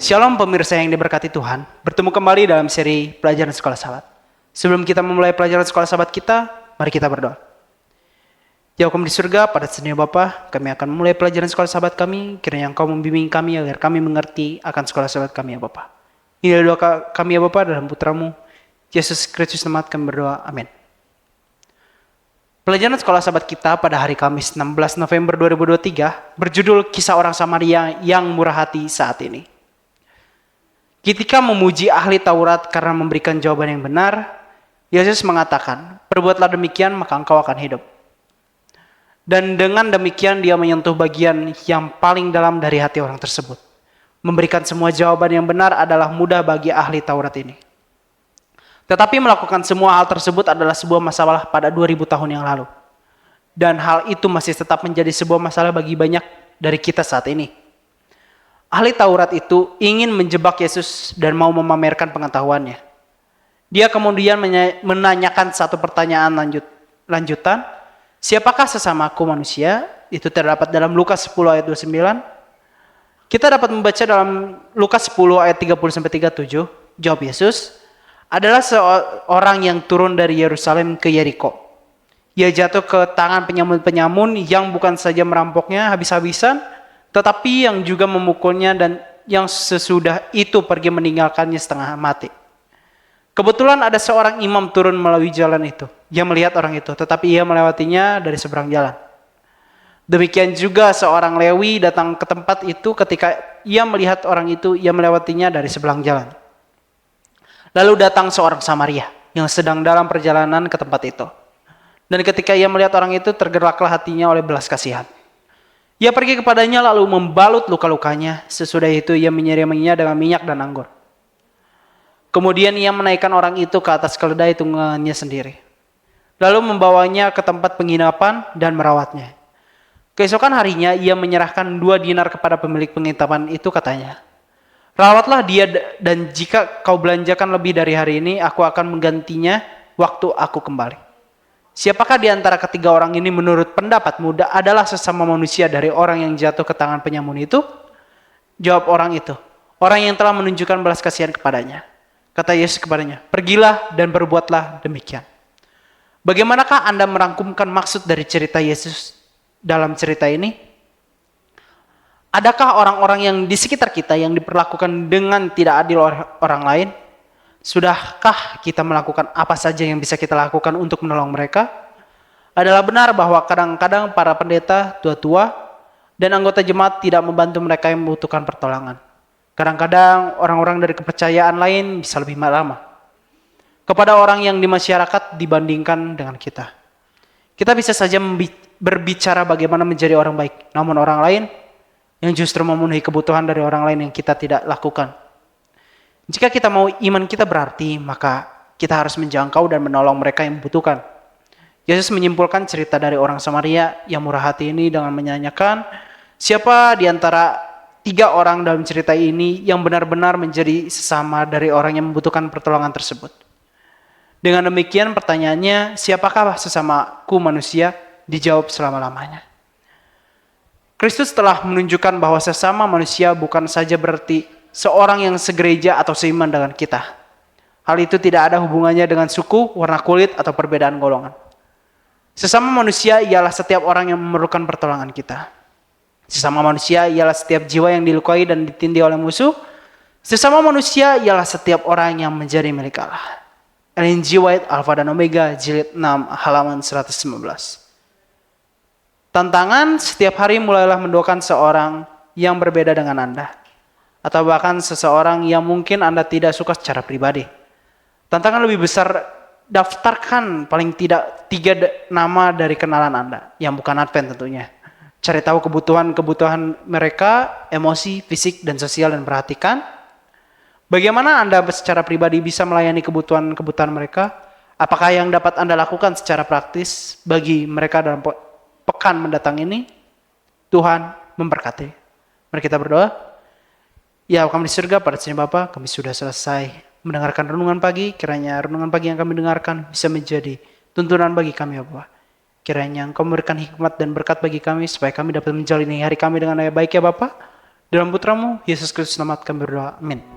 Shalom pemirsa yang diberkati Tuhan, bertemu kembali dalam seri pelajaran Sekolah Sabat. Sebelum kita memulai pelajaran Sekolah Sabat kita, mari kita berdoa. Ya Hukum di surga, pada senia Bapa, kami akan memulai pelajaran Sekolah Sabat kami, kiranya Engkau membimbing kami agar kami mengerti akan Sekolah Sabat kami ya Bapa. Inilah doa kami ya Bapa dalam putramu, Yesus Kristus nama kami berdoa, amin. Pelajaran Sekolah Sabat kita pada hari Kamis 16 November 2023 berjudul Kisah Orang Samaria yang Murah Hati Saat Ini. Ketika memuji ahli Taurat karena memberikan jawaban yang benar, Yesus mengatakan, "Perbuatlah demikian maka engkau akan hidup." Dan dengan demikian dia menyentuh bagian yang paling dalam dari hati orang tersebut. Memberikan semua jawaban yang benar adalah mudah bagi ahli Taurat ini. Tetapi melakukan semua hal tersebut adalah sebuah masalah pada 2000 tahun yang lalu. Dan hal itu masih tetap menjadi sebuah masalah bagi banyak dari kita saat ini. Ahli Taurat itu ingin menjebak Yesus dan mau memamerkan pengetahuannya. Dia kemudian menanyakan satu pertanyaan lanjutan. Siapakah sesamaku manusia? Itu terdapat dalam Lukas 10 ayat 29. Kita dapat membaca dalam Lukas 10 ayat 30-37. Jawab Yesus, adalah seorang yang turun dari Yerusalem ke Yeriko. Ia jatuh ke tangan penyamun-penyamun yang bukan saja merampoknya habis-habisan, tetapi yang juga memukulnya dan yang sesudah itu pergi meninggalkannya setengah mati. Kebetulan ada seorang imam turun melalui jalan itu. Ia melihat orang itu, tetapi ia melewatinya dari seberang jalan. Demikian juga seorang Lewi datang ke tempat itu, ketika ia melihat orang itu, ia melewatinya dari seberang jalan. Lalu datang seorang Samaria yang sedang dalam perjalanan ke tempat itu. Dan ketika ia melihat orang itu, tergeraklah hatinya oleh belas kasihan. Ia pergi kepadanya lalu membalut luka-lukanya. Sesudah itu ia menyiraminya dengan minyak dan anggur. Kemudian ia menaikkan orang itu ke atas keledai tunggangannya sendiri. Lalu membawanya ke tempat penginapan dan merawatnya. Keesokan harinya ia menyerahkan 2 dinar kepada pemilik penginapan itu, katanya, "Rawatlah dia dan jika kau belanjakan lebih dari hari ini, aku akan menggantinya waktu aku kembali." Siapakah di antara ketiga orang ini menurut pendapatmu adalah sesama manusia dari orang yang jatuh ke tangan penyamun itu? Jawab orang itu, orang yang telah menunjukkan belas kasihan kepadanya. Kata Yesus kepadanya, "Pergilah dan berbuatlah demikian." Bagaimanakah Anda merangkumkan maksud dari cerita Yesus dalam cerita ini? Adakah orang-orang yang di sekitar kita yang diperlakukan dengan tidak adil oleh orang lain? Sudahkah kita melakukan apa saja yang bisa kita lakukan untuk menolong mereka? Adalah benar bahwa kadang-kadang para pendeta, tua-tua, dan anggota jemaat tidak membantu mereka yang membutuhkan pertolongan. Kadang-kadang orang-orang dari kepercayaan lain bisa lebih ramah kepada orang yang di masyarakat dibandingkan dengan kita. Kita bisa saja berbicara bagaimana menjadi orang baik, namun orang lain yang justru memenuhi kebutuhan dari orang lain yang kita tidak lakukan. Jika kita mau iman kita berarti, maka kita harus menjangkau dan menolong mereka yang membutuhkan. Yesus menyimpulkan cerita dari orang Samaria yang murah hati ini dengan menyanyikan, siapa di antara 3 orang dalam cerita ini yang benar-benar menjadi sesama dari orang yang membutuhkan pertolongan tersebut. Dengan demikian pertanyaannya, siapakah sesamaku manusia? Dijawab selama-lamanya. Kristus telah menunjukkan bahwa sesama manusia bukan saja berarti seorang yang segereja atau seiman dengan kita. Hal itu tidak ada hubungannya dengan suku, warna kulit, atau perbedaan golongan. Sesama manusia ialah setiap orang yang memerlukan pertolongan kita. Sesama manusia ialah setiap jiwa yang dilukai dan ditindih oleh musuh. Sesama manusia ialah setiap orang yang menjadi milik Allah. Ellen G. White, Alpha dan Omega, jilid 6, halaman 115. Tantangan setiap hari mulailah mendoakan seorang yang berbeda dengan Anda. Atau bahkan seseorang yang mungkin Anda tidak suka secara pribadi. Tantangan lebih besar, daftarkan paling tidak 3 nama dari kenalan Anda. Yang bukan Advent tentunya. Cari tahu kebutuhan mereka, emosi, fisik, dan sosial, dan perhatikan. Bagaimana Anda secara pribadi bisa melayani kebutuhan mereka? Apakah yang dapat Anda lakukan secara praktis bagi mereka dalam pekan mendatang ini? Tuhan memberkati. Mari kita berdoa. Ya kami di surga, pada sini Bapa, kami sudah selesai mendengarkan renungan pagi. Kiranya renungan pagi yang kami dengarkan bisa menjadi tuntunan bagi kami, Bapa. Kiranya Engkau memberikan hikmat dan berkat bagi kami supaya kami dapat menjalani hari kami dengan baik ya Bapa. Dalam putramu Yesus Kristus selamat kami berdoa. Amin.